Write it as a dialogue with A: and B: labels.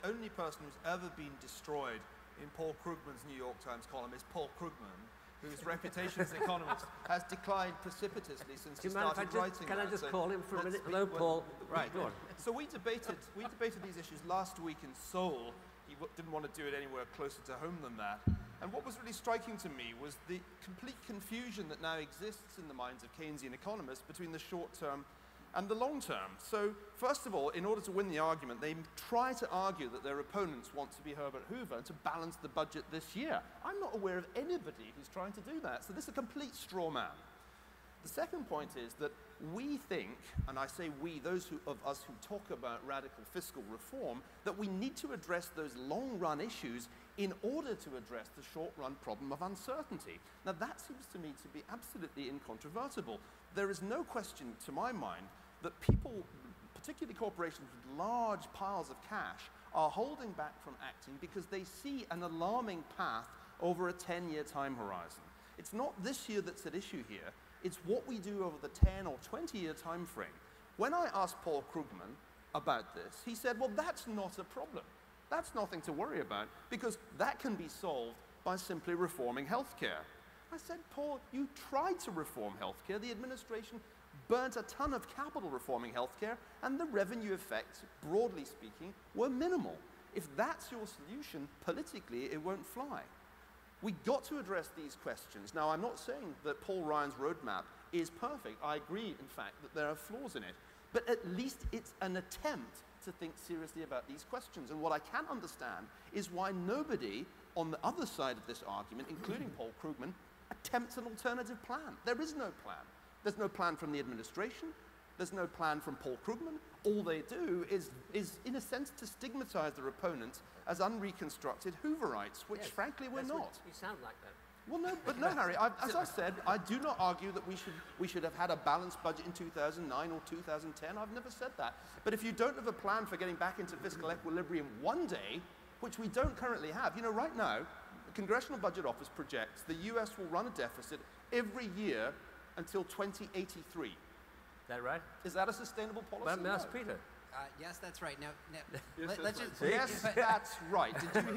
A: the only person who's ever been destroyed in Paul Krugman's New York Times column is Paul Krugman, whose reputation as an economist has declined precipitously since he started writing.
B: Can I just call him for a minute? Hello, Paul.
A: Right. Go on. So we debated these issues last week in Seoul. He didn't want to do it anywhere closer to home than that. And what was really striking to me was the complete confusion that now exists in the minds of Keynesian economists between the short term and the long term. So, first of all, in order to win the argument, they try to argue that their opponents want to be Herbert Hoover to balance the budget this year. I'm not aware of anybody who's trying to do that, so this is a complete straw man. The second point is that we think, and I say we, those of us who talk about radical fiscal reform, that we need to address those long-run issues in order to address the short-run problem of uncertainty. Now, that seems to me to be absolutely incontrovertible. There is no question, to my mind, that people, particularly corporations with large piles of cash, are holding back from acting because they see an alarming path over a 10-year time horizon. It's not this year that's at issue here. It's what we do over the 10 or 20-year time frame. When I asked Paul Krugman about this, he said, well, that's not a problem. That's nothing to worry about, because that can be solved by simply reforming healthcare. I said, Paul, you tried to reform healthcare. The administration burnt a ton of capital reforming healthcare, and the revenue effects, broadly speaking, were minimal. If that's your solution, politically, it won't fly. We've got to address these questions. Now, I'm not saying that Paul Ryan's roadmap is perfect. I agree, in fact, that there are flaws in it. But at least it's an attempt to think seriously about these questions. And what I can understand is why nobody on the other side of this argument, including Paul Krugman, attempts an alternative plan. There is no plan. There's no plan from the administration. There's no plan from Paul Krugman. All they do is in a sense, to stigmatize their opponents as unreconstructed Hooverites, which frankly we're not.
B: You sound like that.
A: Well, no, but no, Harry, as I said, I do not argue that we should have had a balanced budget in 2009 or 2010. I've never said that. But if you don't have a plan for getting back into fiscal equilibrium one day, which we don't currently have, you know, right now, the Congressional Budget Office projects the US will run a deficit every year until 2083.
B: Is that right?
A: Is that a sustainable policy?
B: Well, Mouse Peter.
C: Yes, that's right. Now
A: yes,
C: let's just...
A: Yes, that's right. Did you